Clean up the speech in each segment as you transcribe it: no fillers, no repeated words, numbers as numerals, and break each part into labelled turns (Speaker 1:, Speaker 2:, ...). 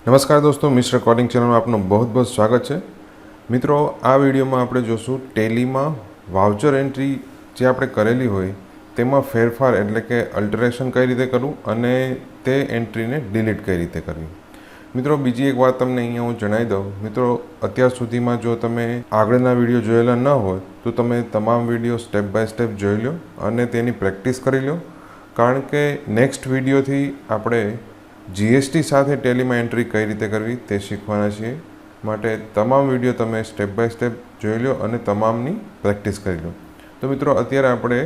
Speaker 1: નમસ્કાર દોસ્તો, miss recording ચેનલમાં આપનું बहुत बहुत સ્વાગત છે। મિત્રો, આ વિડીયોમાં આપણે જોશું ટેલીમાં વાઉચર એન્ટ્રી જે આપણે કરેલી હોય તેમાં ફેરફાર એટલે કે અલ્ટરેશન કઈ રીતે કરવું અને તે એન્ટ્રીને ડિલીટ કઈ રીતે કરવી। મિત્રો, બીજી એક વાત તમને અહીંયા હું જણાવી દઉં। મિત્રો, અત્યાર સુધીમાં જો તમે આગળના વિડીયો જોયેલા ન હોય તો તમે તમામ વિડીયો સ્ટેપ બાય સ્ટેપ જોઈ લો અને તેની પ્રેક્ટિસ કરી લો, કારણ કે નેક્સ્ટ વિડીયોથી આપણે જીએસટી સાથે ટેલીમાં એન્ટ્રી કઈ રીતે કરવી તે શીખવાના છીએ। માટે તમામ વિડીયો તમે સ્ટેપ બાય સ્ટેપ જોઈ લો અને તમામની પ્રેક્ટિસ કરી લો। તો મિત્રો, અત્યારે આપણે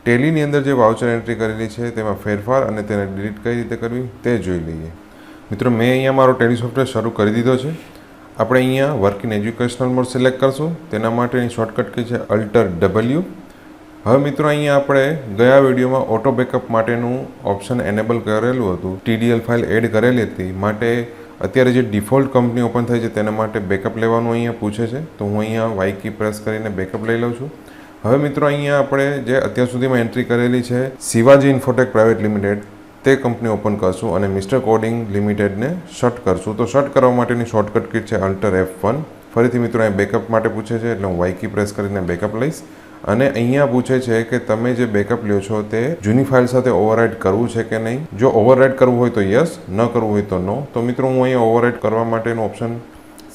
Speaker 1: ટેલીની અંદર જે વાઉચર એન્ટ્રી કરેલી છે તેમાં ફેરફાર અને તેને ડિલીટ કઈ રીતે કરવી તે જોઈ લઈએ। મિત્રો, મેં અહીંયા મારો ટેલી સોફ્ટવેર શરૂ કરી દીધો છે। આપણે અહીંયા work in educational mode select કરશું। તેના માટેની શોર્ટકટ કી છે Alt+W। હવે મિત્રો, અહીંયા આપણે ગયા વિડીયોમાં ઓટો બેકઅપ માટેનું ઓપ્શન એનેબલ કરેલું હતું, TDL ફાઇલ એડ કરેલી હતી। માટે અત્યારે જે ડિફોલ્ટ કંપની ઓપન થઈ છે તેના માટે બેકઅપ લેવાનું અહીંયા પૂછે છે, તો હું અહીંયા વાય કી પ્રેસ કરીને બેકઅપ લઈ લઉં છું। હવે મિત્રો, અહીંયા આપણે જે અત્યાર સુધીમાં એન્ટ્રી કરેલી છે શિવાજી ઇન્ફોટેક પ્રાઇવેટ લિમિટેડ તે કંપની ઓપન કરશું અને મિસ્ટર કોડિંગ લિમિટેડને શટ કરશું। તો શટ કરવા માટેની શોર્ટકટ કી છે Alt+F1। ફરીથી મિત્રો, અહીં બેકઅપ માટે પૂછે છે એટલે હું વાય કી પ્રેસ કરીને બેકઅપ લઈશ અને અહીંયા પૂછે છે કે તમે જે બેકઅપ લ્યો છો તે જૂની ફાઇલ સાથે ઓવરરાઇટ કરવું છે કે નહીં। જો ઓવરરાઇટ કરવું હોય તો યસ, ન કરવું હોય તો નો। તો મિત્રો, હું અહીંયા ઓવરરાઇટ કરવા માટેનો ઓપ્શન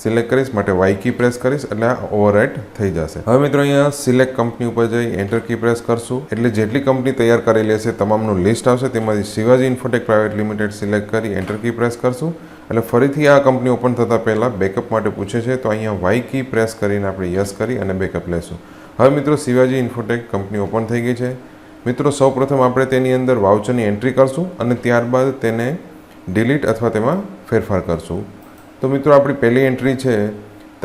Speaker 1: સિલેક્ટ કરીશ, માટે વાય કી પ્રેસ કરીશ એટલે આ ઓવરરાઇટ થઈ જશે। હવે મિત્રો, અહીંયા સિલેક્ટ કંપની ઉપર જઈ એન્ટર કી પ્રેસ કરશું એટલે જેટલી કંપની તૈયાર કરેલી હશે તમામનું લિસ્ટ આવશે। તેમાંથી Shivaji Infotech private limited select કરી એન્ટર કી પ્રેસ કરશું એટલે ફરીથી આ કંપની ઓપન થતાં પહેલાં બેકઅપ માટે પૂછે છે, તો અહીંયા વાય કી પ્રેસ કરીને આપણે યસ કરી અને બેકઅપ લેશું। હવે મિત્રો, શિવાજી ઇન્ફોટેક કંપની ઓપન થઈ ગઈ છે। મિત્રો, સૌપ્રથમ આપણે તેની અંદર વાઉચરની એન્ટ્રી કરશું અને ત્યારબાદ તેને ડિલીટ અથવા તેમાં ફેરફાર કરશું। તો મિત્રો, આપણી પહેલી એન્ટ્રી છે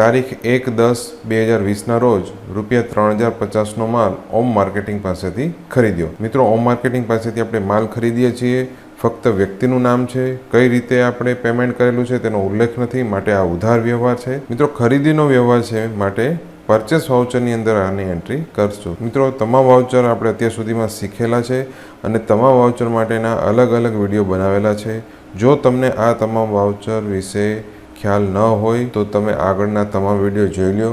Speaker 1: તારીખ 1/10/2020ના રોજ ₹3050નો માલ ઓમ માર્કેટિંગ પાસેથી ખરીદ્યો। મિત્રો, ઓમ માર્કેટિંગ પાસેથી આપણે માલ ખરીદીએ છીએ, ફક્ત વ્યક્તિનું નામ છે, કઈ રીતે આપણે પેમેન્ટ કરેલું છે તેનો ઉલ્લેખ નથી, માટે આ ઉધાર વ્યવહાર છે। મિત્રો, ખરીદીનો વ્યવહાર છે માટે પરચેસ વાઉચરની અંદર આની એન્ટ્રી કરશું। મિત્રો, તમામ વાઉચર આપણે અત્યાર સુધીમાં શીખેલા છે અને તમામ વાઉચર માટેના અલગ અલગ વિડીયો બનાવેલા છે। જો તમને આ તમામ વાઉચર વિશે ખ્યાલ ન હોય તો તમે આગળના તમામ વિડીયો જોઈ લો,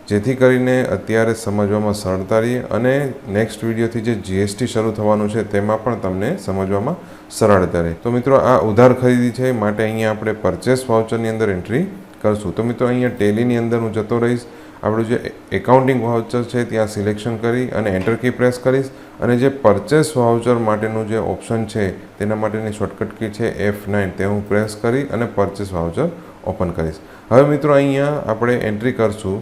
Speaker 1: જેથી કરીને અત્યારે સમજવામાં સરળતા રહે અને નેક્સ્ટ વિડીયોથી જે જીએસટી શરૂ થવાનું છે તેમાં પણ તમને સમજવામાં સરળતા રહે। તો મિત્રો, આ ઉધાર ખરીદી છે માટે અહીંયા આપણે પરચેસ વાઉચરની અંદર એન્ટ્રી કરશું। તો મિત્રો, અહીંયા ટેલીની અંદર હું જતો રહીશ, આપણું જે એકાઉન્ટિંગ વાઉચર છે ત્યાં સિલેક્શન કરી અને એન્ટર કી પ્રેસ કરીશ અને જે પરચેસ વાઉચર માટેનું જે ઓપ્શન છે તેના માટેની શોર્ટકટ કી છે F9, તે હું પ્રેસ કરી અને પરચેસ વાઉચર ઓપન કરીશ। હવે મિત્રો, અહીંયા આપણે એન્ટ્રી કરશું।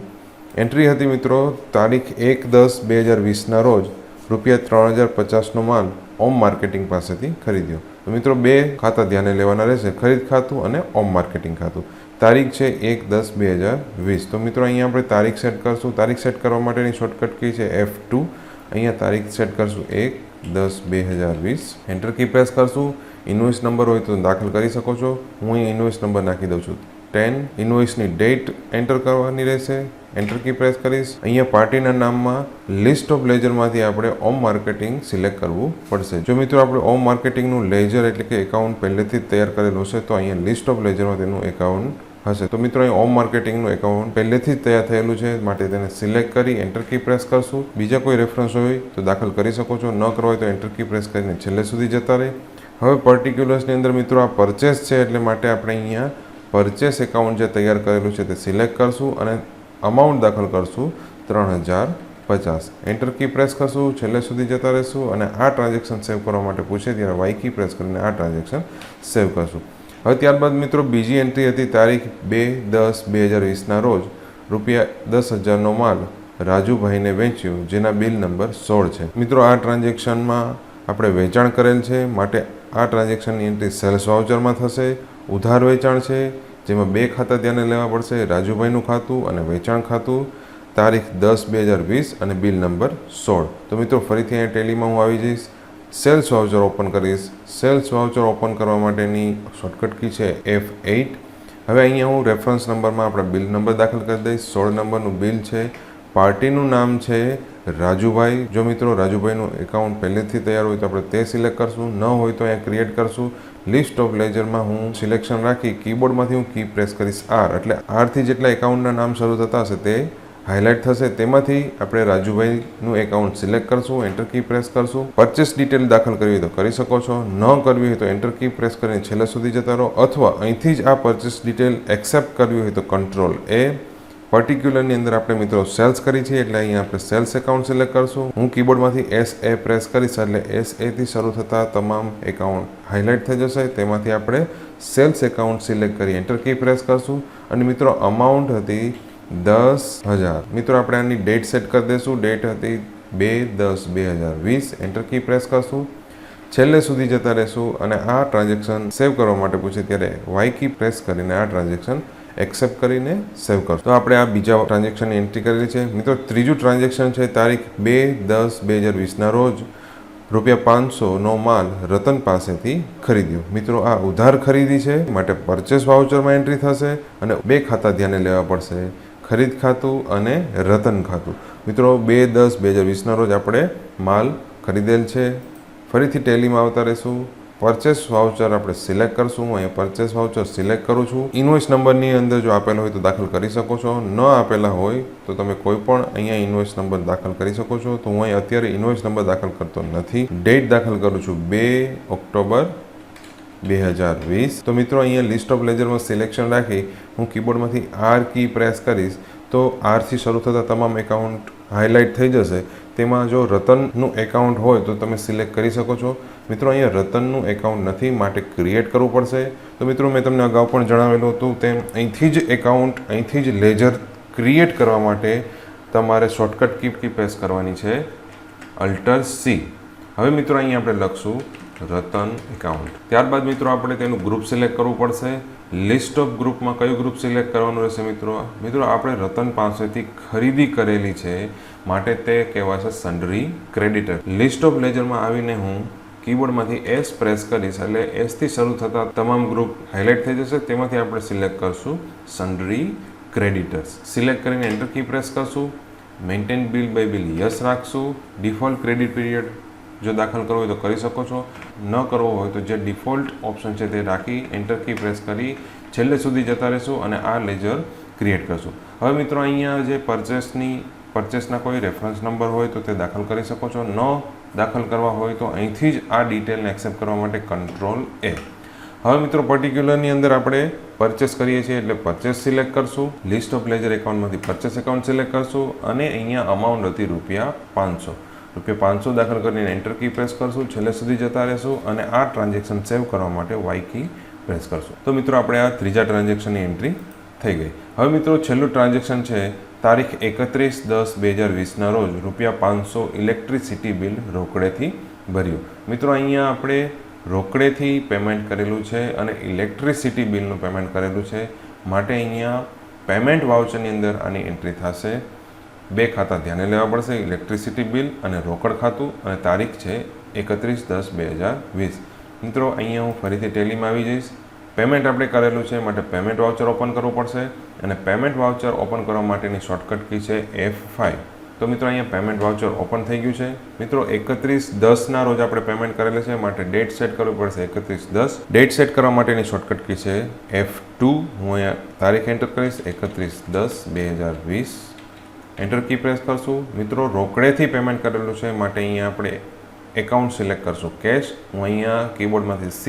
Speaker 1: એન્ટ્રી હતી મિત્રો તારીખ 1/10/2020ના રોજ ₹3050નો માલ ઓમ માર્કેટિંગ પાસેથી ખરીદ્યો। તો મિત્રો, બે ખાતા ધ્યાને લેવાના રહેશે, ખરીદ ખાતું અને ઓમ માર્કેટિંગ ખાતું। તારીખ છે 1/10/2020। તો મિત્રો, અહીંયા આપણે તારીખ સેટ કરશું। તારીખ સેટ કરવા માટેની શોર્ટકટ કી છે F2। અહીંયા તારીખ સેટ કરશું 1/10/2020। એન્ટર કી પ્રેસ કરશું। ઇન્વોઇસ નંબર હોય તો દાખલ કરી શકો છો, હું અહીં ઇન્વોઇસ નંબર નાખી દઉં છું 10। ઇન્વોઇસની ડેટ એન્ટર કરવાની રહેશે, એન્ટર કી પ્રેસ કરીશ। અહીંયા પાર્ટીના નામમાં લિસ્ટ ઓફ લેજરમાંથી આપણે ઓમ માર્કેટિંગ સિલેક્ટ કરવું પડશે। જો મિત્રો, આપણે ઓમ માર્કેટિંગનું લેજર એટલે કે એકાઉન્ટ પહેલેથી જ તૈયાર કરેલું હશે તો અહીંયા લિસ્ટ ઓફ લેજરમાં તેનું એકાઉન્ટ હશે। તો મિત્રો, અહીં ઓમ માર્કેટિંગનું એકાઉન્ટ પહેલેથી જ તૈયાર થયેલું છે માટે તેને સિલેક્ટ કરી એન્ટર કી પ્રેસ કરશું। બીજા કોઈ રેફરન્સ હોય તો દાખલ કરી શકો છો, ન કરવા હોય તો એન્ટર કી પ્રેસ કરીને છેલ્લે સુધી જતા રહે। હવે પર્ટિક્યુલર્સની અંદર મિત્રો, આ પરચેસ છે એટલે માટે આપણે અહીંયા પરચેસ એકાઉન્ટ જે તૈયાર કરેલું છે તે સિલેક્ટ કરશું અને અમાઉન્ટ દાખલ કરશું 3050। એન્ટર કી પ્રેસ કરશું, છેલ્લે સુધી જતા રહેશું અને આ ટ્રાન્ઝેક્શન સેવ કરવા માટે પૂછે ત્યારે વાય કી પ્રેસ કરીને આ ટ્રાન્ઝેક્શન સેવ કરશું। હવે ત્યારબાદ મિત્રો, બીજી એન્ટ્રી હતી તારીખ 2/10/2020ના રોજ ₹10,000નો માલ રાજુભાઈને વેચ્યો, જેના બિલ નંબર 16 છે। મિત્રો, આ ટ્રાન્ઝેક્શનમાં આપણે વેચાણ કરેલ છે માટે આ ટ્રાન્ઝેક્શનની એન્ટ્રી સેલ્સ વાઉચરમાં થશે। ઉધાર વેચાણ છે જેમાં બે ખાતા ધ્યાને લેવા પડશે, રાજુભાઈનું ખાતું અને વેચાણ ખાતું। તારીખ 10/2020 અને બિલ નંબર 16। તો મિત્રો, ફરીથી અહીંયા ટેલીમાં હું આવી જઈશ, સેલ્સ વાઉચર ઓપન કરીશ। સેલ્સ વાઉચર ઓપન કરવા માટેની શોર્ટકટ કી છે F8। હવે અહીંયા હું રેફરન્સ નંબરમાં આપણા બિલ નંબર દાખલ કરી દઈશ। 16 નંબરનું બિલ છે, પાર્ટીનું નામ છે રાજુભાઈ. જો મિત્રો રાજુભાઈનું એકાઉન્ટ પહેલેથી તૈયાર હોય તો આપણે તે સિલેક્ટ કરશું, ન હોય તો અહીંયા ક્રિએટ કરશું. લિસ્ટ ઓફ લેજરમાં હું સિલેક્શન રાખી કીબોર્ડમાંથી હું કી પ્રેસ કરીશ R, એટલે Rથી જેટલા એકાઉન્ટના નામ શરૂ થતા હશે તે હાઇલાઇટ થશે. તેમાંથી આપણે રાજુભાઈનું એકાઉન્ટ સિલેક્ટ કરશું, એન્ટર કી પ્રેસ કરશું. પરચેસ ડિટેલ દાખલ કરવી હોય તો કરી શકો છો, ન કરવી હોય તો એન્ટર કી પ્રેસ કરીને છેલ્લે સુધી જતા રહો, અથવા અહીંથી જ આ પરચેસ ડિટેલ એક્સેપ્ટ કરવી હોય તો કંટ્રોલ A. પર્ટિક્યુલરની અંદર આપણે મિત્રો સેલ્સ કરી છે એટલે અહીંયા આપણે સેલ્સ એકાઉન્ટ સિલેક્ટ કરશું. હું કીબોર્ડમાંથી SA પ્રેસ કરીશ એટલે SA થી શરૂ થતા તમામ એકાઉન્ટ હાઇલાઇટ થઈ જશે. તેમાંથી આપણે સેલ્સ એકાઉન્ટ સિલેક્ટ કરી એન્ટર કી પ્રેસ કરશું. અને મિત્રો અમાઉન્ટ હતી 10,000. મિત્રો આપણે આની ડેટ સેટ કરી દઈશું. ડેટ હતી 2/10/2020. એન્ટર કી પ્રેસ કરશું. છેલ્લે સુધી જતા રહેશું અને આ ટ્રાન્ઝેક્શન સેવ કરવા માટે પૂછે ત્યારે Y કી પ્રેસ કરીને આ ટ્રાન્ઝેક્શન એક્સેપ્ટ કરીને સેવ કરશું. તો આપણે આ બીજા ટ્રાન્ઝેક્શનની એન્ટ્રી કરેલી છે. મિત્રો ત્રીજું ટ્રાન્ઝેક્શન છે તારીખ 2/10/2020ના રોજ ₹500નો માલ રતન પાસેથી ખરીદ્યો. મિત્રો આ ઉધાર ખરીદી છે માટે પરચેસ વાઉચરમાં એન્ટ્રી થશે અને બે ખાતા ધ્યાને લેવા પડશે, ખરીદ ખાતું અને રતન ખાતું. મિત્રો 2/10/2020ના રોજ આપણે માલ ખરીદેલ છે. ફરીથી ટેલીમાં આવતા રહીશું. પરચેસ વાઉચર આપણે સિલેક્ટ કરશું. હું અહીંયા પરચેસ વાઉચર સિલેક્ટ કરું છું. ઇન્વોઇસ નંબરની અંદર જો આપેલો હોય તો દાખલ કરી શકો છો, ન આપેલા હોય તો તમે કોઈ પણ અહીંયા ઇન્વોઇસ નંબર દાખલ કરી શકો છો. તો હું અહીં અત્યારે ઇન્વોઇસ નંબર દાખલ કરતો નથી. ડેટ દાખલ કરું છું 2 ઓક્ટોબર 2020. તો મિત્રો અહીંયા લિસ્ટ ઓફ લેજરમાં સિલેક્શન રાખી હું કીબોર્ડમાંથી R કી પ્રેસ કરીશ તો R થી શરૂ થતા તમામ એકાઉન્ટ હાઇલાઇટ થઈ જશે. તેમાં જો રતનનું એકાઉન્ટ હોય તો તમે સિલેક્ટ કરી શકો છો. મિત્રો અહીંયા રતનનું એકાઉન્ટ નથી માટે ક્રિએટ કરવું પડશે. તો મિત્રો મેં તમને અગાઉ પણ જણાવેલું હતું તેમ અહીંથી જ એકાઉન્ટ, અહીંથી જ લેજર ક્રિએટ કરવા માટે તમારે શોર્ટકટ કી પ્રેસ કરવાની છે Alt+C. હવે મિત્રો અહીંયા આપણે લખશું રતન એકાઉન્ટ. ત્યારબાદ મિત્રો આપણે તેનું ગ્રુપ સિલેક્ટ કરવું પડશે. લિસ્ટ ઓફ ગ્રુપમાં કયું ગ્રુપ સિલેક્ટ કરવાનું રહેશે મિત્રો? મિત્રો આપણે રતન પાસેથી ખરીદી કરેલી છે માટે તે કહેવાશે સન્ડરી ક્રેડિટર. લિસ્ટ ઓફ લેજરમાં આવીને હું કીબોર્ડમાંથી S પ્રેસ કરીશ એટલે S થી શરૂ થતા તમામ ગ્રુપ હાઇલાઇટ થઈ જશે. તેમાંથી આપણે સિલેક્ટ કરશું સન્ડરી ક્રેડિટર્સ. સિલેક્ટ કરીને એન્ટર કી પ્રેસ કરશું. Maintain bill by bill yes રાખશું. ડિફોલ્ટ ક્રેડિટ પીરિયડ જો દાખલ કરવો હોય તો કરી શકો છો, ન કરવો હોય તો જે ડિફોલ્ટ ઓપ્શન છે તે રાખી એન્ટર કી પ્રેસ કરી છેલ્લે સુધી જતા રહેશું અને આ લેજર ક્રિએટ કરશું. હવે મિત્રો અહીંયા જે પરચેસના કોઈ રેફરન્સ નંબર હોય તો તે દાખલ કરી શકો છો. ન દાખલ કરવા હોય તો અહીંથી જ આ ડિટેલને એક્સેપ્ટ કરવા માટે કંટ્રોલ A. હવે મિત્રો પર્ટિક્યુલરની અંદર આપણે પરચેસ કરીએ છીએ એટલે પરચેસ સિલેક્ટ કરશું. લિસ્ટ ઓફ લેજર એકાઉન્ટમાંથી પરચેસ એકાઉન્ટ સિલેક્ટ કરશું અને અહીંયા અમાઉન્ટ હતી ₹500. ₹500 દાખલ કરીને એન્ટર કી પ્રેસ કરશું. છેલ્લે સુધી જતા રહેશું અને આ ટ્રાન્ઝેક્શન સેવ કરવા માટે Y કી પ્રેસ કરશું. તો મિત્રો આપણે આ ત્રીજા ટ્રાન્ઝેક્શનની એન્ટ્રી થઈ ગઈ. હવે મિત્રો છેલ્લું ટ્રાન્ઝેક્શન છે તારીખ 31/10/2020ના રોજ ₹500 ઇલેક્ટ્રિસિટી બિલ રોકડેથી ભર્યું. મિત્રો અહીંયા આપણે રોકડેથી પેમેન્ટ કરેલું છે અને ઇલેક્ટ્રિસિટી બિલનું પેમેન્ટ કરેલું છે માટે અહીંયા પેમેન્ટ વાઉચરની અંદર આની એન્ટ્રી થશે. બે ખાતા ધ્યાને લેવા પડશે, ઇલેક્ટ્રિસિટી બિલ અને રોકડ ખાતું, અને તારીખ છે 31/10/2020. મિત્રો અહીંયા હું ફરીથી ટેલીમાં આવી જઈશ. પેમેન્ટ આપણે કરેલું છે માટે પેમેન્ટ વાઉચર ઓપન કરવું પડશે અને પેમેન્ટ વાઉચર ઓપન કરવા માટેની શોર્ટકટ કી છે F5. તો મિત્રો અહીંયા પેમેન્ટ વાઉચર ઓપન થઈ ગયું છે. મિત્રો 31/10ના રોજ આપણે પેમેન્ટ કરેલું છે માટે ડેટ સેટ કરવી પડશે 31/10. ડેટ સેટ કરવા માટેની શોર્ટકટ કી છે F2. હું અહીંયા તારીખ એન્ટર કરીશ 31/10/2020. એન્ટર કી પ્રેસ કરશું. મિત્રો રોકડેથી પેમેન્ટ કરેલું છે માટે અહીંયા આપણે એકાઉન્ટ સિલેક્ટ કરશું કેશ. હું અહીંયા કીબોર્ડમાંથી C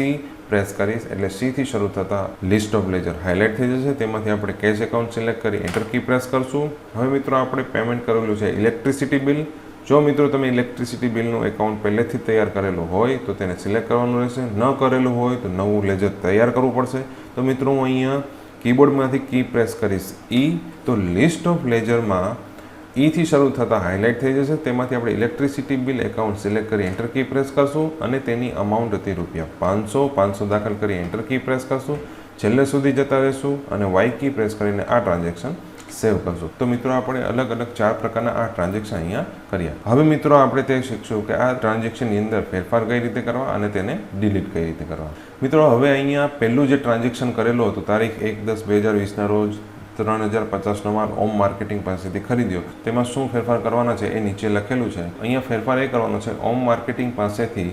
Speaker 1: પ્રેસ કરીશ એટલે C થી શરૂ થતા લિસ્ટ ઓફ લેજર હાઇલાઇટ થઈ જશે. તેમાંથી આપણે કેશ એકાઉન્ટ સિલેક્ટ કરી એન્ટર કી પ્રેસ કરશું. હવે મિત્રો આપણે પેમેન્ટ કરેલું છે ઇલેક્ટ્રિસિટી બિલ. જો મિત્રો તમે ઇલેક્ટ્રિસિટી બિલનું એકાઉન્ટ પહેલેથી તૈયાર કરેલું હોય તો તેને સિલેક્ટ કરવાનું રહેશે. ન કરેલું હોય તો નવું લેજર તૈયાર કરવું પડશે. તો મિત્રો હું અહીંયા કીબોર્ડમાંથી કી પ્રેસ કરીશ E. તો લિસ્ટ ઓફ લેજરમાં E થી શરૂ થતા હાઇલાઇટ થઈ જશે. તેમાંથી આપણે ઇલેક્ટ્રિસિટી બિલ એકાઉન્ટ સિલેક્ટ કરી એન્ટર કી પ્રેસ કરશું અને તેની અમાઉન્ટ હતી ₹500 દાખલ કરી એન્ટર કી પ્રેસ કરશું. છેલ્લે સુધી જતા રહેશું અને Y કી પ્રેસ કરીને આ ટ્રાન્ઝેક્શન સેવ કરશું. તો મિત્રો આપણે અલગ અલગ 4 પ્રકારના આ ટ્રાન્ઝેક્શન અહીંયા કર્યા. હવે મિત્રો આપણે તે શીખશું કે આ ટ્રાન્ઝેક્શનની અંદર ફેરફાર કઈ રીતે કરવા અને તેને ડિલીટ કઈ રીતે કરવા. મિત્રો હવે અહીંયા પહેલું જે ટ્રાન્ઝેક્શન કરેલું હતું તારીખ 1/10/2020ના રોજ 3050નો માલ ઓમ માર્કેટિંગ પાસેથી ખરીદ્યો. તેમાં શું ફેરફાર કરવાના છે એ નીચે લખેલું છે. અહીંયા ફેરફાર એ કરવાનો છે, ઓમ માર્કેટિંગ પાસેથી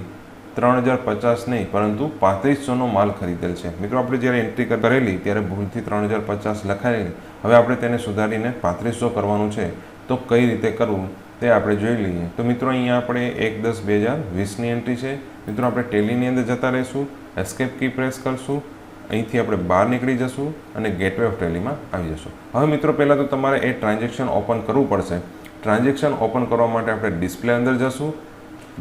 Speaker 1: 3050 નહીં પરંતુ 3500નો માલ ખરીદેલ છે. મિત્રો આપણે જ્યારે એન્ટ્રી કરેલી ત્યારે ભૂલથી 3050 લખાયેલી, હવે આપણે તેને સુધારીને 3500 કરવાનું છે. તો કઈ રીતે કરવું તે આપણે જોઈ લઈએ. તો મિત્રો અહીંયા આપણે 1/10/2020ની એન્ટ્રી છે. મિત્રો આપણે ટેલીની અંદર જતા રહીશું, એસ્કેપ કી પ્રેસ કરશું, અહીંથી આપણે બહાર નીકળી જશું અને ગેટવે ઓફ ટેલીમાં આવી જશું. હવે મિત્રો પહેલાં તો તમારે એ ટ્રાન્ઝેક્શન ઓપન કરવું પડશે. ટ્રાન્ઝેક્શન ઓપન કરવા માટે આપણે ડિસ્પ્લે અંદર જશું,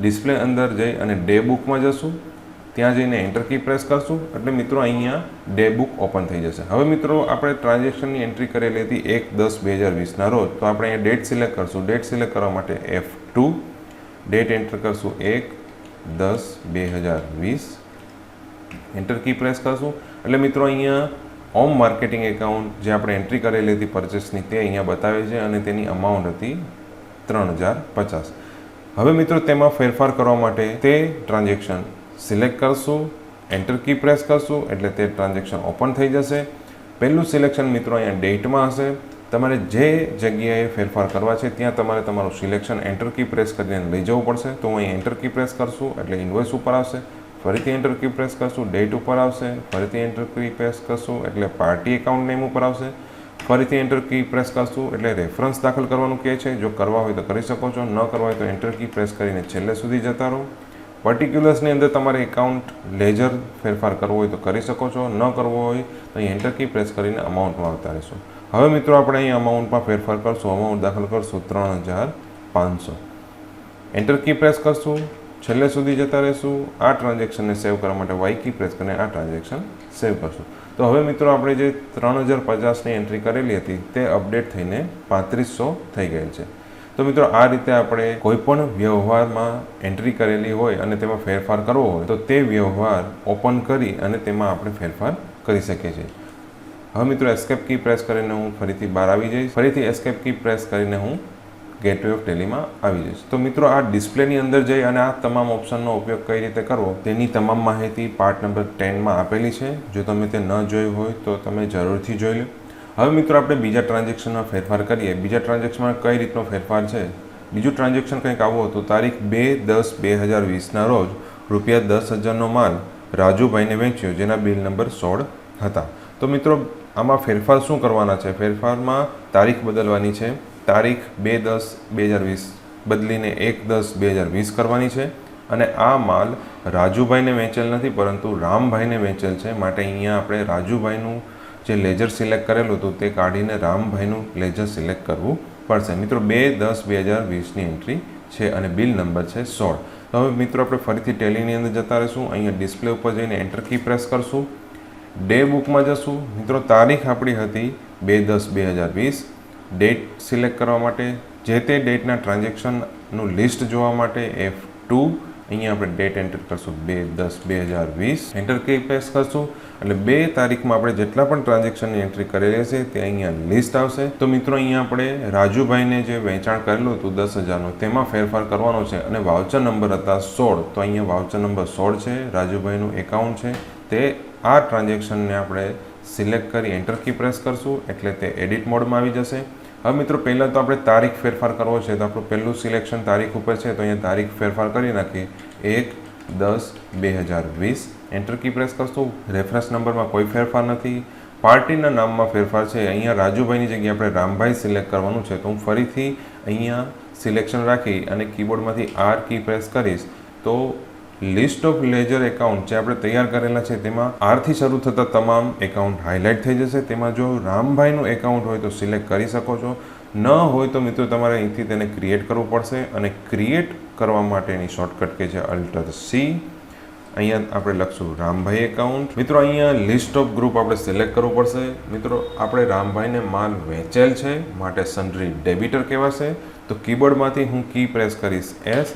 Speaker 1: ડિસ્પ્લે અંદર જઈ અને ડે બુકમાં જશું, ત્યાં જઈને એન્ટર કી પ્રેસ કરશું એટલે મિત્રો અહીંયા ડે બુક ઓપન થઈ જશે. હવે મિત્રો આપણે ટ્રાન્ઝેક્શનની એન્ટ્રી કરેલી હતી 1/10/2020ના રોજ, તો આપણે અહીંયા ડેટ સિલેક્ટ કરશું. ડેટ સિલેક્ટ કરવા માટે F2, ડેટ એન્ટર કરશું 1/10/2020, એન્ટર કી પ્રેસ કરશું એટલે મિત્રો અહીંયા ઓમ માર્કેટિંગ એકાઉન્ટ જે આપણે એન્ટ્રી કરેલી હતી પરચેસની તે અહીંયા બતાવે છે અને તેની અમાઉન્ટ હતી 3050. હવે મિત્રો તેમાં ફેરફાર કરવા માટે તે ટ્રાન્ઝેક્શન સિલેક્ટ કરશું, એન્ટર કી પ્રેસ કરશું એટલે તે ટ્રાન્ઝેક્શન ઓપન થઈ જશે. પહેલું સિલેક્શન મિત્રો અહીંયા ડેટમાં હશે. તમારે જે જગ્યાએ ફેરફાર કરવા છે ત્યાં તમારે તમારું સિલેક્શન એન્ટર કી પ્રેસ કરીને લઈ જવું પડશે. તો હું અહીં એન્ટર કી પ્રેસ કરશું એટલે ઇન્વોઇસ ઉપર આવશે, ફરીથી એન્ટર કી પ્રેસ કરશું, ડેટ ઉપર આવશે, ફરીથી એન્ટર કી પ્રેસ કરશું એટલે પાર્ટી એકાઉન્ટ નેમ ઉપર આવશે, ફરીથી એન્ટર કી પ્રેસ કરશું એટલે રેફરન્સ દાખલ કરવાનું કહે છે. જો કરવા હોય તો કરી શકો છો, ન કરવા હોય તો એન્ટર કી પ્રેસ કરીને છેલ્લે સુધી જતા રહો. પર્ટિક્યુલર્સની અંદર તમારે એકાઉન્ટ લેજર ફેરફાર કરવો હોય તો કરી શકો છો, ન કરવો હોય તો અહીં એન્ટર કી પ્રેસ કરીને અમાઉન્ટમાં આવતા રહીશું. હવે મિત્રો આપણે અહીં અમાઉન્ટમાં ફેરફાર કરશું, અમાઉન્ટ દાખલ કરશું 3500, એન્ટર કી પ્રેસ કરશું, છેલ્લે સુધી જતા રહીશું. આ ટ્રાન્ઝેક્શનને સેવ કરવા માટે વાય કી પ્રેસ કરીને આ ટ્રાન્ઝેક્શન સેવ કરશું. તો હવે મિત્રો આપણે જે 3050ની એન્ટ્રી કરેલી હતી તે અપડેટ થઈને 3500 થઈ ગયેલ છે. તો મિત્રો આ રીતે આપણે કોઈ પણ વ્યવહારમાં એન્ટ્રી કરેલી હોય અને તેમાં ફેરફાર કરવો હોય તો તે વ્યવહાર ઓપન કરી અને તેમાં આપણે ફેરફાર કરી શકીએ છીએ. હવે મિત્રો એસ્કેપ કી પ્રેસ કરીને હું ફરીથી બહાર આવી જઈશ, ફરીથી એસ્કેપ કી પ્રેસ કરીને હું ગેટવે ઓફ ટેલીમાં આવી જઈશ. તો મિત્રો આ ડિસ્પ્લેની અંદર જઈ અને આ તમામ ઓપ્શનનો ઉપયોગ કઈ રીતે કરવો તેની તમામ માહિતી પાર્ટ નંબર 10માં આપેલી છે. જો તમે તે ન જોયું હોય તો તમે જરૂરથી જોઈ લો. હવે મિત્રો આપણે બીજા ટ્રાન્ઝેક્શનમાં ફેરફાર કરીએ. બીજા ટ્રાન્ઝેક્શનમાં કઈ રીતનો ફેરફાર છે? બીજું ટ્રાન્ઝેક્શન કંઈક આવું હતું. તારીખ 2/10/2020ના રોજ ₹10,000નો માલ રાજુભાઈને વેચ્યો જેના બિલ નંબર 16 હતા. તો મિત્રો આમાં ફેરફાર શું કરવાના છે? ફેરફારમાં તારીખ બદલવાની છે. તારીખ 2/10/2020 બદલીને 1/10/2020 કરવાની છે અને આ માલ રાજુભાઈને વેચેલ નથી પરંતુ રામભાઈને વેચેલ છે. માટે અહીંયા આપણે રાજુભાઈનું જે લેજર સિલેક્ટ કરેલું હતું તે કાઢીને રામભાઈનું લેજર સિલેક્ટ કરવું પડશે. મિત્રો 2/10/2020ની એન્ટ્રી છે અને બિલ નંબર છે 16. તો હવે મિત્રો આપણે ફરીથી ટેલીની અંદર જતા રહીશું. અહીંયા ડિસ્પ્લે ઉપર જઈને એન્ટર કી પ્રેસ કરશું, ડે બુકમાં જશું. મિત્રો તારીખ આપણી હતી 2/10/2020. ડેટ સિલેક્ટ કરવા માટે જે તે ડેટના ટ્રાન્ઝેક્શનનું લિસ્ટ જોવા માટે F2, અહીંયા આપણે ડેટ એન્ટર કરશું 2/10/2020, એન્ટર કી પ્રેસ કરશું એટલે 2 તારીખમાં આપણે જેટલા પણ ટ્રાન્ઝેક્શનની એન્ટ્રી કરેલી હશે તે અહીંયા લિસ્ટ આવશે. તો મિત્રો અહીંયા આપણે રાજુભાઈને જે વેચાણ કરેલું હતું 10,000નું તેમાં ફેરફાર કરવાનો છે અને વાઉચર નંબર હતા 16. તો અહીંયા વાઉચર નંબર 16 છે, રાજુભાઈનું એકાઉન્ટ છે. તે આ ટ્રાન્ઝેક્શનને આપણે સિલેક્ટ કરી એન્ટર કી પ્રેસ કરશું એટલે તે એડિટ મોડમાં આવી જશે. હવે મિત્રો પહેલાં તો આપણે તારીખ ફેરફાર કરવો છે તો આપણું પહેલું સિલેક્શન તારીખ ઉપર છે તો અહીંયા તારીખ ફેરફાર કરી નાખીએ 1/10/2020, એન્ટર કી પ્રેસ કરશું. રેફરન્સ નંબરમાં કોઈ ફેરફાર નથી. પાર્ટીના નામમાં ફેરફાર છે. અહીંયા રાજુભાઈની જગ્યાએ આપણે રામભાઈ સિલેક્ટ કરવાનું છે. તો હું ફરીથી અહીંયા સિલેક્શન રાખી અને કીબોર્ડમાંથી R કી પ્રેસ કરીશ તો લિસ્ટ ઓફ લેજર એકાઉન્ટ જે આપણે તૈયાર કરેલા છે તેમાં આરથી શરૂ થતા તમામ એકાઉન્ટ હાઇલાઇટ થઈ જશે. તેમાં જો રામભાઈનું એકાઉન્ટ હોય તો સિલેક્ટ કરી શકો છો, ન હોય તો મિત્રો તમારે અહીંથી તેને ક્રિએટ કરવું પડશે અને ક્રિએટ કરવા માટેની શોર્ટકટ કે છે Alt+C. અહીંયા આપણે લખશું રામભાઈ એકાઉન્ટ. મિત્રો અહીંયા લિસ્ટ ઓફ ગ્રુપ આપણે સિલેક્ટ કરવું પડશે. મિત્રો આપણે રામભાઈને માલ વેચેલ છે માટે સન્ડ્રી ડેબિટર કહેવાશે. તો કીબોર્ડમાંથી હું કી પ્રેસ કરીશ S,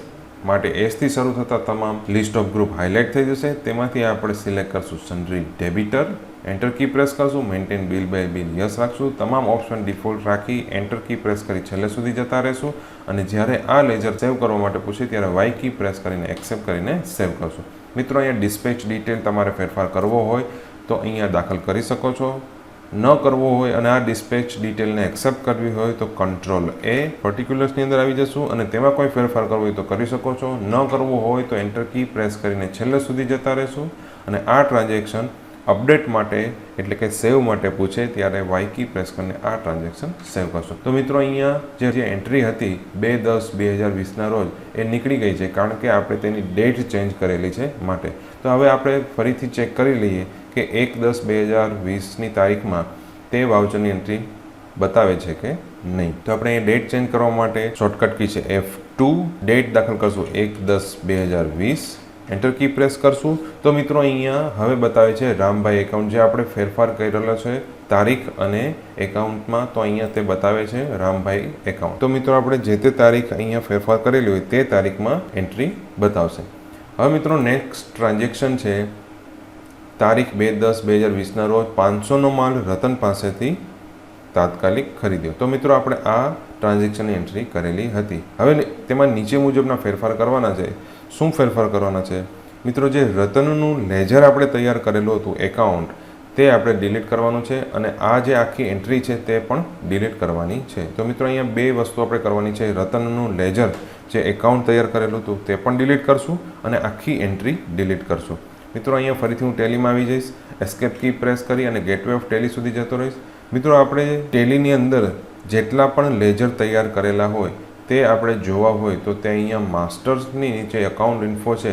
Speaker 1: માટે એસથી શરૂ થતા તમામ લિસ્ટ ઓફ ગ્રુપ હાઇલાઇટ થઈ જશે. તેમાંથી આપણે સિલેક્ટ કરશું sundry debtor, enter key press કરશું, maintain bill by bill yes રાખશું. તમામ ઓપ્શન ડિફોલ્ટ રાખી એન્ટર કી પ્રેસ કરી છેલ્લે સુધી જતા રહેશું અને જ્યારે આ લેજર સેવ કરવા માટે પૂછે ત્યારે વાય કી પ્રેસ કરીને એક્સેપ્ટ કરીને સેવ કરશું. મિત્રો અહીંયા ડિસ્પેચ ડિટેલ તમારે ફેરફાર કરવો હોય તો અહીંયા દાખલ કરી શકો છો. ન કરવો હોય અને આ ડિસ્પેચ ડિટેલને એક્સેપ્ટ કરવી હોય તો કંટ્રોલ એ પર્ટિક્યુલર્સની અંદર આવી જશું અને તેમાં કોઈ ફેરફાર કરવો હોય તો કરી શકો છો. ન કરવો હોય તો એન્ટર કી પ્રેસ કરીને છેલ્લે સુધી જતા રહેશું અને આ ટ્રાન્ઝેક્શન અપડેટ માટે એટલે કે સેવ માટે પૂછે ત્યારે વાય કી પ્રેસ કરીને આ ટ્રાન્ઝેક્શન સેવ કરશો. તો મિત્રો અહીંયા જે એન્ટ્રી હતી 2/10/2020ના રોજ એ નીકળી ગઈ છે કારણ કે આપણે તેની ડેટ ચેન્જ કરેલી છે માટે. તો હવે આપણે ફરીથી ચેક કરી લઈએ કે 1/10/2020ની તારીખમાં તે વાઉચરની એન્ટ્રી બતાવે છે કે નહીં. તો આપણે એ ડેટ ચેન્જ કરવા માટે શોર્ટકટ કી છે F2, ડેટ દાખલ કરશું 1/10/2020, એન્ટર કી પ્રેસ કરશું. તો મિત્રો અહીંયા હવે બતાવે છે રામભાઈ એકાઉન્ટ, જે આપણે ફેરફાર કરેલો છે તારીખ અને એકાઉન્ટમાં, તો અહીંયા તે બતાવે છે રામભાઈ એકાઉન્ટ. તો મિત્રો આપણે જે તે તારીખ અહીંયા ફેરફાર કરેલી હોય તે તારીખમાં એન્ટ્રી બતાવશે. હવે મિત્રો નેક્સ્ટ ટ્રાન્ઝેક્શન છે તારીખ 2/10/2020ના રોજ 500નો માલ રતન પાસેથી તાત્કાલિક ખરીદ્યો. તો મિત્રો આપણે આ ટ્રાન્ઝેક્શનની એન્ટ્રી કરેલી હતી. હવે તેમાં નીચે મુજબના ફેરફાર કરવાના છે. શું ફેરફાર કરવાના છે મિત્રો? જે રતનનું લેજર આપણે તૈયાર કરેલું હતું એકાઉન્ટ, તે આપણે ડિલીટ કરવાનું છે અને આ જે આખી એન્ટ્રી છે તે પણ ડિલીટ કરવાની છે. તો મિત્રો અહીંયા બે વસ્તુ આપણે કરવાની છે. રતનનું લેજર જે એકાઉન્ટ તૈયાર કરેલું હતું તે પણ ડિલીટ કરશું અને આખી એન્ટ્રી ડિલીટ કરશું. મિત્રો અહીંયા ફરીથી હું ટેલીમાં આવી જઈશ, એસ્કેપ કી પ્રેસ કરી અને ગેટવે ઓફ ટેલી સુધી જતો રહીશ. મિત્રો આપણે ટેલીની અંદર જેટલા પણ લેજર તૈયાર કરેલા હોય તે આપણે જોવા હોય તો તે અહીંયા માસ્ટર્સની નીચે એકાઉન્ટ ઇન્ફો છે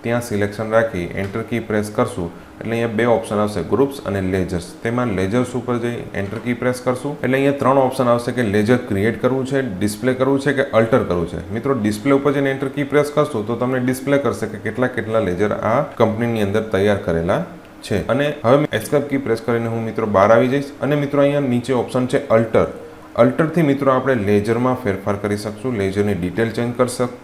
Speaker 1: ત્યાં સિલેક્શન રાખી એન્ટર કી પ્રેસ કરશું એટલે અહીંયા બે ઓપ્શન આવશે, ગ્રુપ્સ અને લેજર્સ. તેમાં લેજર્સ ઉપર જઈ એન્ટર કી પ્રેસ કરશું એટલે અહીંયા ત્રણ ઓપ્શન આવશે કે લેજર ક્રિએટ કરવું છે, ડિસ્પ્લે કરવું છે કે અલ્ટર કરવું છે. મિત્રો ડિસ્પ્લે ઉપર જઈને એન્ટર કી પ્રેસ કરશું તો તમને ડિસ્પ્લે કરશે કે કેટલા લેજર આ કંપનીની અંદર તૈયાર કરેલા છે. અને હવે એસ્કેપ કી પ્રેસ કરીને હું મિત્રો બહાર આવી જઈશ અને મિત્રો અહીંયા નીચે ઓપ્શન છે અલ્ટર. અલ્ટરથી મિત્રો આપણે લેજરમાં ફેરફાર કરી શકશું, લેજરની ડિટેલ ચેન્જ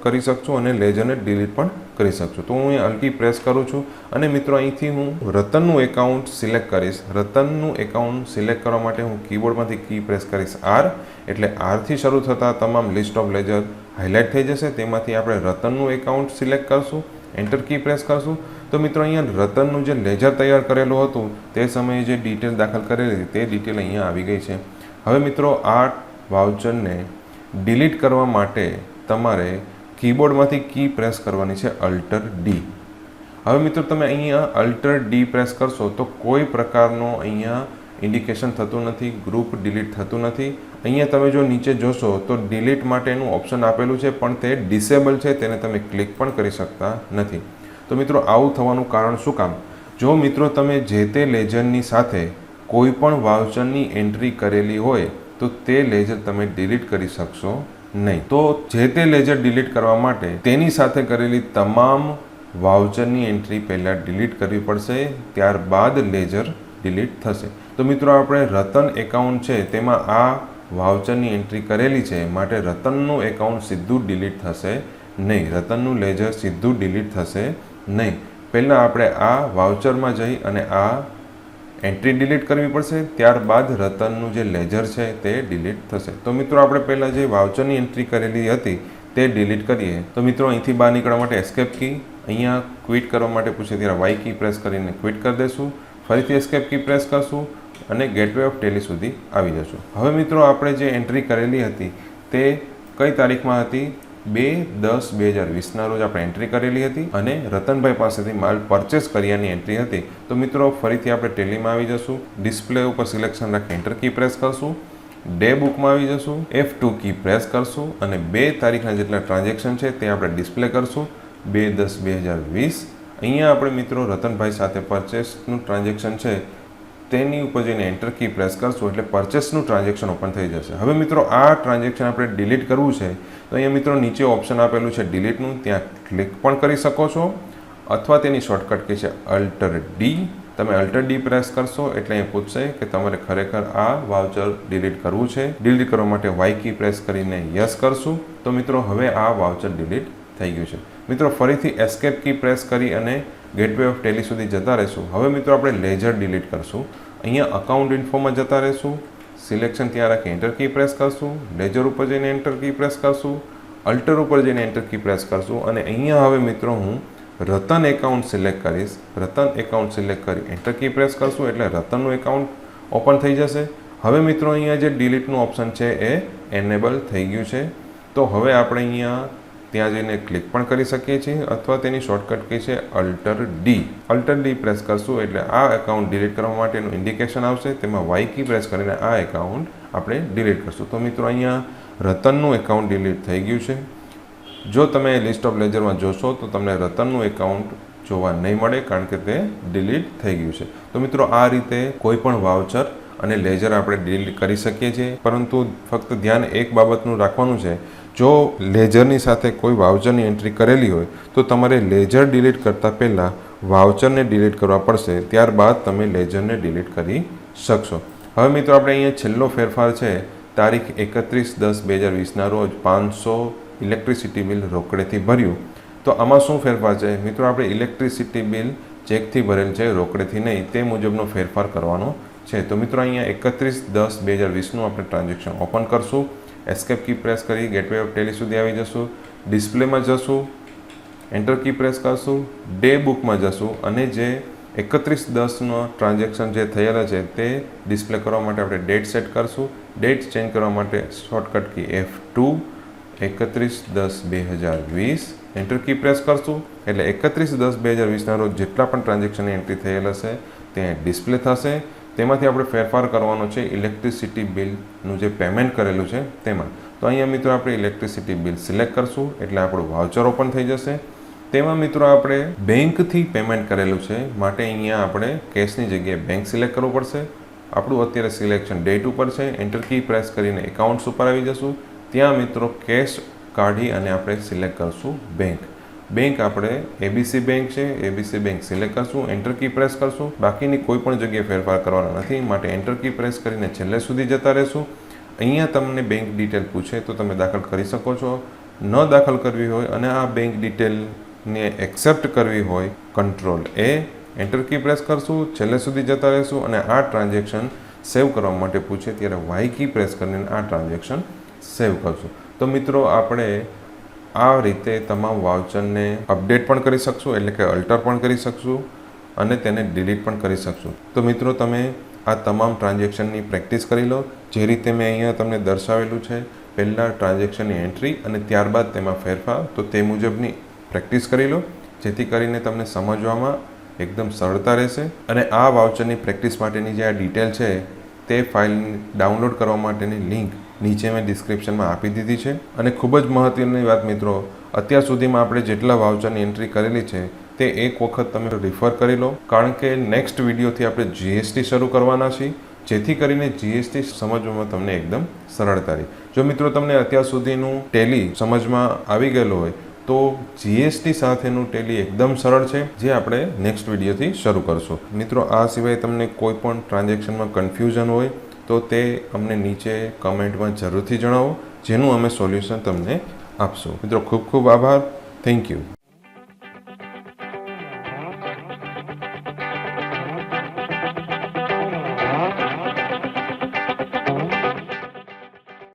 Speaker 1: કરી શકશું અને લેજરને ડિલીટ પણ કરી શકશું. તો હું અહીં અલ્ટી પ્રેસ કરું છું અને મિત્રો અહીંથી હું રતનનું એકાઉન્ટ સિલેક્ટ કરીશ. રતનનું એકાઉન્ટ સિલેક્ટ કરવા માટે હું કીબોર્ડમાંથી કી પ્રેસ કરીશ R, એટલે Rથી શરૂ થતા તમામ લિસ્ટ ઓફ લેજર હાઇલાઇટ થઈ જશે. તેમાંથી આપણે રતનનું એકાઉન્ટ સિલેક્ટ કરશું, એન્ટર કી પ્રેસ કરશું. તો મિત્રો અહીંયા રતનનું જે લેજર તૈયાર કરેલું હતું તે સમયે જે ડિટેલ દાખલ કરેલી હતી તે ડિટેલ અહીંયા આવી ગઈ છે. હવે મિત્રો આ વાઉચરને ડિલીટ કરવા માટે તમારે કીબોર્ડમાંથી કી પ્રેસ કરવાની છે અલ્ટર D. હવે મિત્રો તમે અહીંયા અલ્ટર D પ્રેસ કરશો તો કોઈ પ્રકારનો અહીંયા ઇન્ડિકેશન થતું નથી, ગ્રુપ ડિલીટ થતું નથી. અહીંયા તમે જો નીચે જોશો તો ડિલીટ માટેનું ઓપ્શન આપેલું છે પણ તે ડિસેબલ છે, તેને તમે ક્લિક પણ કરી શકતા નથી. તો મિત્રો આવું થવાનું કારણ શું કામ? જો મિત્રો તમે જે તે લેજરની સાથે કોઈ પણ વાઉચરની એન્ટ્રી કરેલી હોય તો તે લેજર તમે ડિલીટ કરી શકશો નહીં. તો જે તે લેજર ડિલીટ કરવા માટે તેની સાથે કરેલી તમામ વાઉચરની એન્ટ્રી પહેલાં ડિલીટ કરવી પડશે, ત્યારબાદ લેજર ડિલીટ થશે. તો મિત્રો આપણે રતન એકાઉન્ટ છે તેમાં આ વાઉચરની એન્ટ્રી કરેલી છે માટે રતનનું એકાઉન્ટ સીધું ડિલીટ થશે નહીં, રતનનું લેજર સીધું ડિલીટ થશે નહીં. પહેલાં આપણે આ વાઉચરમાં જઈ અને આ એન્ટ્રી ડિલીટ કરવી પડશે, ત્યારબાદ રતનનું જે લેજર છે તે ડિલીટ થશે. તો મિત્રો આપણે પહેલાં જે વાઉચરની એન્ટ્રી કરેલી હતી તે ડિલીટ કરીએ. તો મિત્રો અહીંથી બહાર નીકળવા માટે એસ્કેપ કી, અહીંયા ક્વિટ કરવા માટે પૂછે ત્યારે વાય કી પ્રેસ કરીને ક્વિટ કરી દઈશું. ફરીથી એસ્કેપ કી પ્રેસ કરશું અને ગેટવે ઓફ ટેલી સુધી આવી જશું. હવે મિત્રો આપણે જે એન્ટ્રી કરેલી હતી તે કઈ તારીખમાં હતી? 2/10/2020ના રોજ આપણે એન્ટ્રી કરેલી હતી અને રતનભાઈ પાસેથી માલ પરચેસ કર્યાની એન્ટ્રી હતી. તો મિત્રો ફરીથી આપણે ટેલીમાં આવી જશું, ડિસ્પ્લે ઉપર સિલેક્શન રાખી એન્ટર કી પ્રેસ કરશું, ડે બુકમાં આવી જશું, F2 કી પ્રેસ કરશું અને 2 તારીખના જેટલા ટ્રાન્ઝેક્શન છે તે આપણે ડિસ્પ્લે કરશું. 2/10/2020 અહીંયા આપણે મિત્રો રતનભાઈ સાથે પરચેસનું ટ્રાન્ઝેક્શન છે તેની ઉપર જઈને એન્ટર કી પ્રેસ કરશું એટલે પરચેસનું ટ્રાન્ઝેક્શન ઓપન થઈ જશે. હવે મિત્રો આ ટ્રાન્ઝેક્શન આપણે ડિલીટ કરવું છે તો અહીંયા મિત્રો નીચે ઓપ્શન આપેલું છે ડિલીટનું, ત્યાં ક્લિક પણ કરી શકો છો અથવા તેની શોર્ટકટ કી છે અલ્ટર D. તમે અલ્ટર D પ્રેસ કરશો એટલે અહીંયા પૂછશે કે તમારે ખરેખર આ વાઉચર ડિલીટ કરવું છે. ડિલીટ કરવા માટે વાય કી પ્રેસ કરીને યસ કરશું. તો મિત્રો હવે આ વાઉચર ડિલીટ થઈ ગયું છે. મિત્રો ફરીથી એસ્કેપ કી પ્રેસ કરી અને ગેટવે ઓફ ટેલી સુધી જતા રહીશું. હવે મિત્રો આપણે લેજર ડિલીટ કરશું. અહીંયા અકાઉન્ટ ઇન્ફોમાં જતા રહીશું, સિલેક્શન ત્યાં રાખી એન્ટર કી પ્રેસ કરશું, લેજર ઉપર જઈને એન્ટર કી પ્રેસ કરશું, અલ્ટર ઉપર જઈને એન્ટર કી પ્રેસ કરશું અને અહીંયા હવે મિત્રો હું રતન એકાઉન્ટ સિલેક્ટ કરીશ. રતન એકાઉન્ટ સિલેક્ટ કરી એન્ટર કી પ્રેસ કરશું એટલે રતનનું એકાઉન્ટ ઓપન થઈ જશે. હવે મિત્રો અહીંયા જે ડિલીટનું ઓપ્શન છે એ એનેબલ થઈ ગયું છે. તો હવે આપણે અહીંયા ત્યાં જઈને ક્લિક પણ કરી શકીએ છીએ અથવા તેની શોર્ટકટ કી છે Alt D પ્રેસ કરશું એટલે આ એકાઉન્ટ ડિલીટ કરવા માટેનું ઇન્ડિકેશન આવશે. તેમાં Y કી પ્રેસ કરીને આ એકાઉન્ટ આપણે ડિલીટ કરશું. તો મિત્રો અહીંયા રતનનું એકાઉન્ટ ડિલીટ થઈ ગયું છે. જો તમે લિસ્ટ ઓફ લેજરમાં જોશો તો તમને રતનનું એકાઉન્ટ જોવા નહીં મળે કારણ કે તે ડિલીટ થઈ ગયું છે. તો મિત્રો આ રીતે કોઈ પણ વાઉચર અને લેજર આપણે ડિલીટ કરી શકીએ છીએ. પરંતુ ફક્ત ધ્યાન એક બાબતનું રાખવાનું છે, જો લેજરની સાથે કોઈ વાઉચરની એન્ટ્રી કરેલી હોય તો તમારે લેજર ડિલીટ કરતાં પહેલાં વાઉચરને ડિલીટ કરવા પડશે, ત્યારબાદ તમે લેજરને ડિલીટ કરી શકશો. હવે મિત્રો આપણે અહીંયા છેલ્લો ફેરફાર છે, તારીખ 31/10/2020ના રોજ 500 ઇલેક્ટ્રિસિટી બિલ રોકડેથી ભર્યું. તો આમાં શું ફેરફાર છે મિત્રો? આપણે ઇલેક્ટ્રિસિટી બિલ ચેકથી ભરેલ છે, રોકડેથી નહીં, તે મુજબનો ફેરફાર કરવાનો છે. તો મિત્રો અહીંયા 31/10/2020નું આપણે ટ્રાન્ઝેક્શન ઓપન કરશું. એસ્કેપ કી પ્રેસ કરી ગેટવે ઓફ ટેલી સુધી આવી જશું. ડિસ્પ્લેમાં જશું, એન્ટર કી પ્રેસ કરશું, ડે બુકમાં જશું અને જે 31/10નો ટ્રાન્ઝેક્શન જે થયેલા છે તે ડિસ્પ્લે કરવા માટે આપણે ડેટ સેટ કરશું. ડેટ ચેન્જ કરવા માટે shortcut key F2, 31/10/2020 enter key press કરશું એટલે 31/10/2020ના રોજ જેટલા પણ ટ્રાન્ઝેક્શનની એન્ટ્રી થયેલા છે તે ડિસ્પ્લે થશે. તેમાંથી આપણે ફેરફાર કરવાનો છે ઇલેક્ટ્રિસિટી બિલનું જે પેમેન્ટ કરેલું છે તેમાં. તો અહીંયા મિત્રો આપણે ઇલેક્ટ્રિસિટી બિલ સિલેક્ટ કરશું એટલે આપણું વાઉચર ઓપન થઈ જશે. તેમાં મિત્રો આપણે બેંકથી પેમેન્ટ કરેલું છે માટે અહીંયા આપણે કેશની જગ્યાએ બેંક સિલેક્ટ કરવું પડશે. આપણું અત્યારે સિલેક્શન ડેટ ઉપર છે. એન્ટર કી પ્રેસ કરીને એકાઉન્ટ્સ ઉપર આવી જશું. ત્યાં મિત્રો કેશ કાઢી અને આપણે સિલેક્ટ કરશું બેંક. બેંક આપણે ABC બેંક છે, ABC બેંક સિલેક્ટ કરશું, એન્ટર કી પ્રેસ કરશું. બાકીની કોઈ પણ જગ્યાએ ફેરફાર કરવાના નથી માટે એન્ટર કી પ્રેસ કરીને છેલ્લે સુધી જતા રહેશું. અહીંયા તમને બેંક ડિટેલ પૂછે તો તમે દાખલ કરી શકો છો. ન દાખલ કરવી હોય અને આ બેંક ડિટેલને એક્સેપ્ટ કરવી હોય Ctrl+A, એન્ટર કી પ્રેસ કરશું, છેલ્લે સુધી જતા રહેશું અને આ ટ્રાન્ઝેક્શન સેવ કરવા માટે પૂછે ત્યારે Y કી પ્રેસ કરીને આ ટ્રાન્ઝેક્શન સેવ કરશું. તો મિત્રો આપણે આ રીતે તમામ વાઉચરને અપડેટ પણ કરી શકશું એટલે કે અલ્ટર પણ કરી શકશું અને તેને ડિલીટ પણ કરી શકશું. તો મિત્રો તમે આ તમામ ટ્રાન્ઝેક્શનની પ્રેક્ટિસ કરી લો જે રીતે મેં અહીંયા તમને દર્શાવેલું છે. પહેલાં ટ્રાન્ઝેક્શનની એન્ટ્રી અને ત્યારબાદ તેમાં ફેરફાર, તો તે મુજબની પ્રેક્ટિસ કરી લો જેથી કરીને તમને સમજવામાં એકદમ સરળતા રહેશે. અને આ વાઉચરની પ્રેક્ટિસ માટેની જે આ ડિટેલ છે તે ફાઇલ ડાઉનલોડ કરવા માટેની લિંક નીચે મેં ડિસ્ક્રિપ્શનમાં આપી દીધી છે. અને ખૂબ જ મહત્વની વાત મિત્રો, અત્યાર સુધીમાં આપણે જેટલા વાઉચરની એન્ટ્રી કરેલી છે તે એક વખત તમે રિફર કરી લો કારણ કે નેક્સ્ટ વિડીયોથી આપણે GST શરૂ કરવાના છીએ જેથી કરીને GST સમજવામાં તમને એકદમ સરળતા રહે. જો મિત્રો તમને અત્યાર સુધીનું ટેલી સમજમાં આવી ગયેલું હોય તો GST સાથેનું ટેલી એકદમ સરળ છે જે આપણે નેક્સ્ટ વિડીયોથી શરૂ કરશું. મિત્રો આ સિવાય તમને કોઈ પણ ટ્રાન્ઝેક્શનમાં કન્ફ્યુઝન હોય તો તે અમને નીચે કમેન્ટમાં જરૂરથી જણાવો જેનું અમે સોલ્યુશન તમને આપશું. મિત્રો ખૂબ ખૂબ આભાર. Thank you.